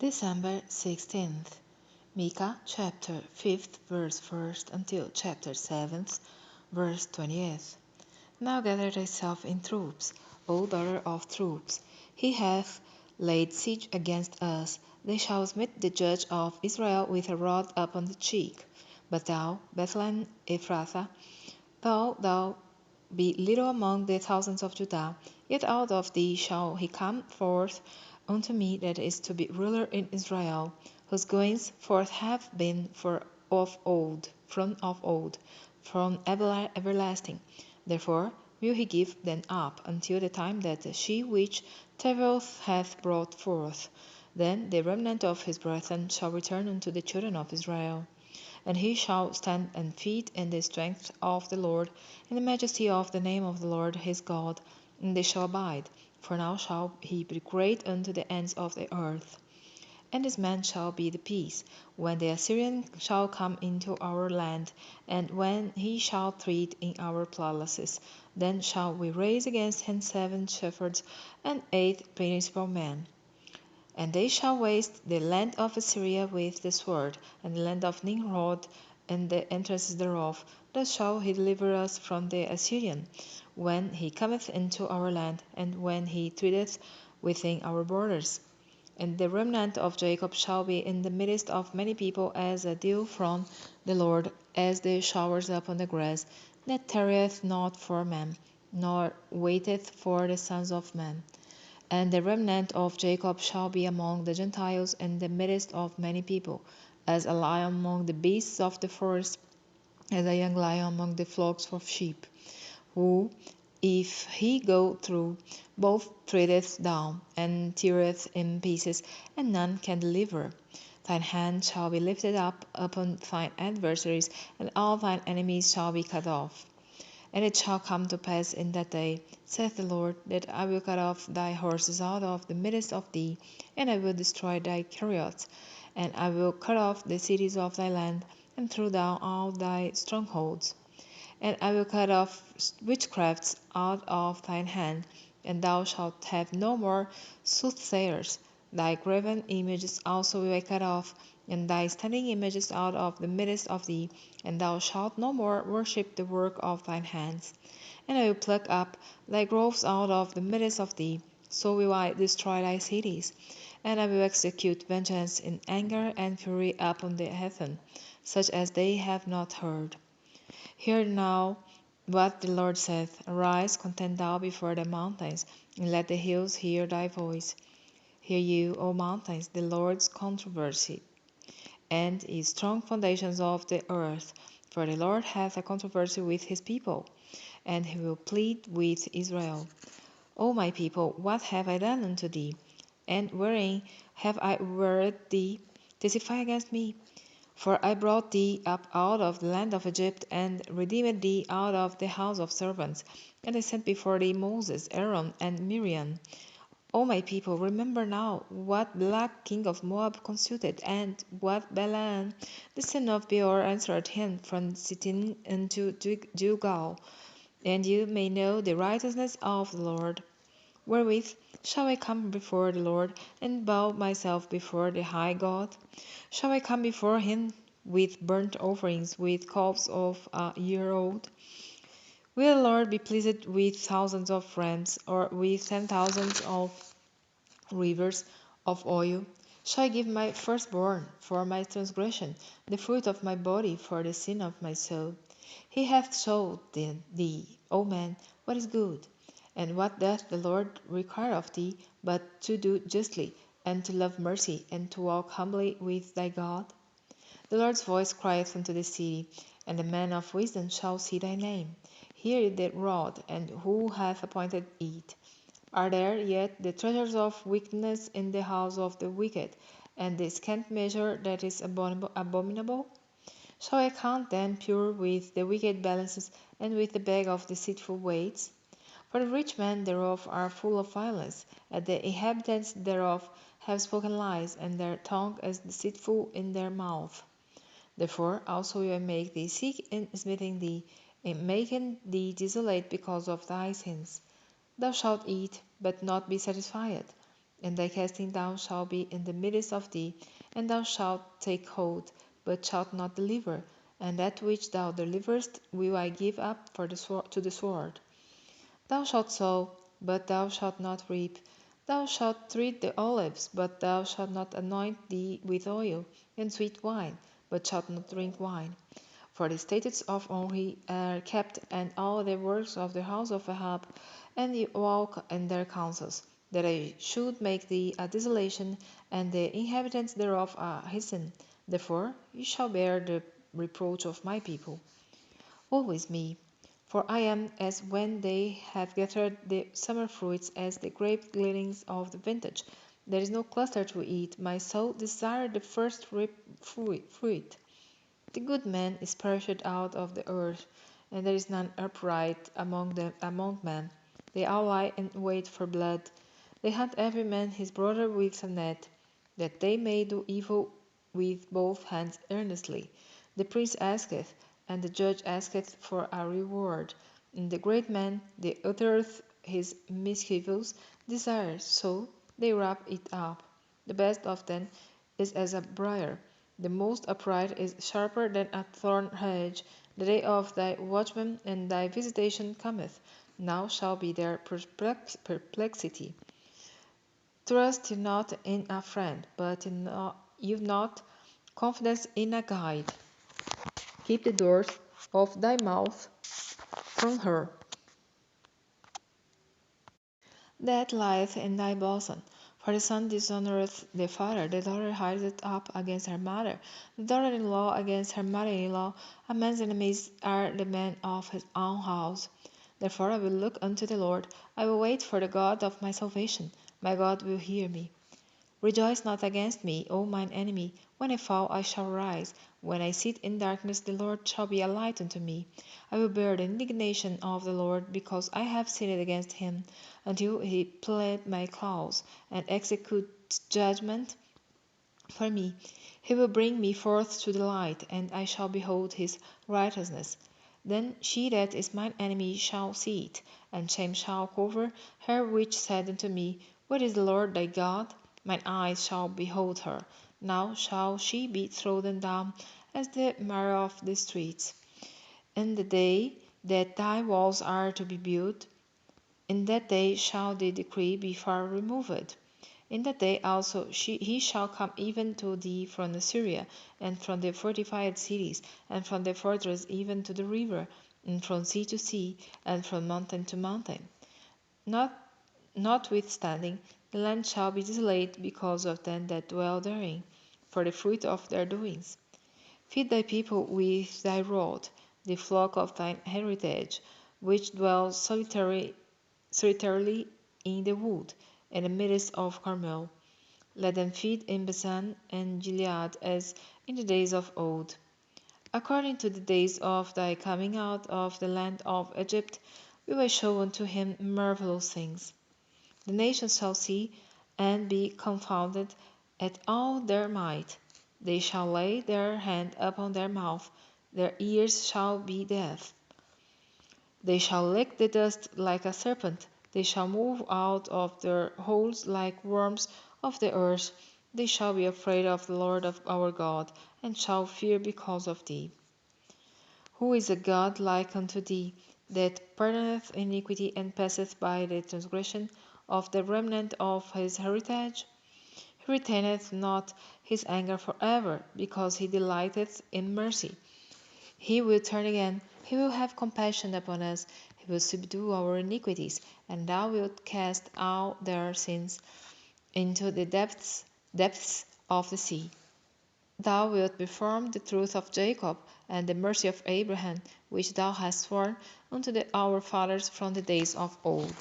December 16th, Micah chapter 5th verse 1st until chapter 7th verse 20th. Now gather thyself in troops, O daughter of troops. He hath laid siege against us. They shall smite the judge of Israel with a rod upon the cheek. But thou, Bethlehem Ephrathah, though thou be little among the thousands of Judah, yet out of thee shall he come forth unto me that is to be ruler in Israel, whose goings forth have been from of old, from everlasting. Therefore will he give them up until the time that she which travaileth hath brought forth. Then the remnant of his brethren shall return unto the children of Israel. And he shall stand and feed in the strength of the Lord, in the majesty of the name of the Lord his God, and they shall abide. For now shall he be great unto the ends of the earth. And this man shall be the peace, when the Assyrian shall come into our land, and when he shall tread in our palaces. Then shall we raise against him 7 shepherds and 8 principal men. And they shall waste the land of Assyria with the sword, and the land of Nimrod, and the entrances thereof. Thus shall he deliver us from the Assyrian, when he cometh into our land, and when he treadeth within our borders. And the remnant of Jacob shall be in the midst of many people as a dew from the Lord, as the showers upon the grass, that tarrieth not for man, nor waiteth for the sons of men. And the remnant of Jacob shall be among the Gentiles in the midst of many people, as a lion among the beasts of the forest, as a young lion among the flocks of sheep, who, if he go through, both treadeth down, and teareth in pieces, and none can deliver. Thine hand shall be lifted up upon thine adversaries, and all thine enemies shall be cut off. And it shall come to pass in that day, saith the Lord, that I will cut off thy horses out of the midst of thee, and I will destroy thy chariots, and I will cut off the cities of thy land, and throw down all thy strongholds. And I will cut off witchcrafts out of thine hand, and thou shalt have no more soothsayers. Thy graven images also will I cut off, and thy standing images out of the midst of thee, and thou shalt no more worship the work of thine hands. And I will pluck up thy groves out of the midst of thee, so will I destroy thy cities. And I will execute vengeance in anger and fury upon the heathen, such as they have not heard. Hear now what the Lord saith. Arise, contend thou before the mountains, and let the hills hear thy voice. Hear you, O mountains, the Lord's controversy, and his strong foundations of the earth. For the Lord hath a controversy with his people, and he will plead with Israel. O my people, what have I done unto thee? And wherein have I erred thee? Testify against me. For I brought thee up out of the land of Egypt, and redeemed thee out of the house of servants. And I sent before thee Moses, Aaron, and Miriam. O my people, remember now what Balak king of Moab consulted, and what Balaam the son of Beor answered him from Sittim unto Gilgal, and you may know the righteousness of the Lord. Wherewith shall I come before the Lord, and bow myself before the high God? Shall I come before him with burnt offerings, with calves of a year old? Will the Lord be pleased with thousands of rams, or with 10,000 of rivers of oil? Shall I give my firstborn for my transgression, the fruit of my body for the sin of my soul? He hath showed thee, O man, what is good. And what doth the Lord require of thee, but to do justly, and to love mercy, and to walk humbly with thy God? The Lord's voice crieth unto the city, and the man of wisdom shall see thy name. Hear the rod, and who hath appointed it? Are there yet the treasures of wickedness in the house of the wicked, and the scant measure that is abominable? Shall I count them pure with the wicked balances, and with the bag of deceitful weights? For the rich men thereof are full of violence, and the inhabitants thereof have spoken lies, and their tongue is deceitful in their mouth. Therefore also will I make thee sick in smithing thee, in making thee desolate because of thy sins. Thou shalt eat, but not be satisfied, and thy casting down shall be in the midst of thee, and thou shalt take hold, but shalt not deliver, and that which thou deliverest will I give up to the sword. Thou shalt sow, but thou shalt not reap. Thou shalt tread the olives, but thou shalt not anoint thee with oil, and sweet wine, but shalt not drink wine. For the statutes of Omri are kept, and all the works of the house of Ahab, and ye walk in their counsels, that I should make thee a desolation, and the inhabitants thereof a heathen. Therefore ye shall bear the reproach of my people. Woe is me! For I am as when they have gathered the summer fruits, as the grape gleanings of the vintage. There is no cluster to eat. My soul desired the first fruit. The good man is perished out of the earth, and there is none upright among men. They all lie in wait for blood. They hunt every man his brother with a net, that they may do evil with both hands earnestly. The prince asketh, and the judge asketh for a reward. And the great man that uttereth his mischievous desires, so they wrap it up. The best of them is as a briar. The most upright is sharper than a thorn hedge. The day of thy watchman and thy visitation cometh. Now shall be their perplexity. Trust not in a friend, but you not confidence in a guide. Keep the doors of thy mouth from her that lieth in thy bosom. For the son dishonoureth the father, the daughter riseth up against her mother, the daughter-in-law against her mother-in-law. A man's enemies are the men of his own house. Therefore I will look unto the Lord, I will wait for the God of my salvation. My God will hear me. Rejoice not against me, O mine enemy. When I fall, I shall rise. When I sit in darkness, the Lord shall be a light unto me. I will bear the indignation of the Lord, because I have sinned against him, until he plead my cause, and execute judgment for me. He will bring me forth to the light, and I shall behold his righteousness. Then she that is mine enemy shall see it, and shame shall cover her which said unto me, Where is the Lord thy God? Mine eyes shall behold her. Now shall she be trodden down as the mire of the streets. In the day that thy walls are to be built, in that day shall the decree be far removed. In that day also he shall come even to thee from Assyria, and from the fortified cities, and from the fortress even to the river, and from sea to sea, and from mountain to mountain. Notwithstanding, the land shall be desolate because of them that dwell therein, for the fruit of their doings. Feed thy people with thy rod, the flock of thine heritage, which dwell solitarily in the wood, in the midst of Carmel. Let them feed in Bashan and Gilead as in the days of old. According to the days of thy coming out of the land of Egypt, will I show unto him marvelous things. The nations shall see and be confounded at all their might. They shall lay their hand upon their mouth, their ears shall be deaf. They shall lick the dust like a serpent, they shall move out of their holes like worms of the earth. They shall be afraid of the Lord of our God, and shall fear because of thee. Who is a God like unto thee, that pardoneth iniquity and passeth by the transgression of the remnant of his heritage? He retaineth not his anger forever, because he delighteth in mercy. He will turn again, he will have compassion upon us, he will subdue our iniquities, and thou wilt cast all their sins into the depths of the sea. Thou wilt perform the truth of Jacob, and the mercy of Abraham, which thou hast sworn unto our fathers from the days of old.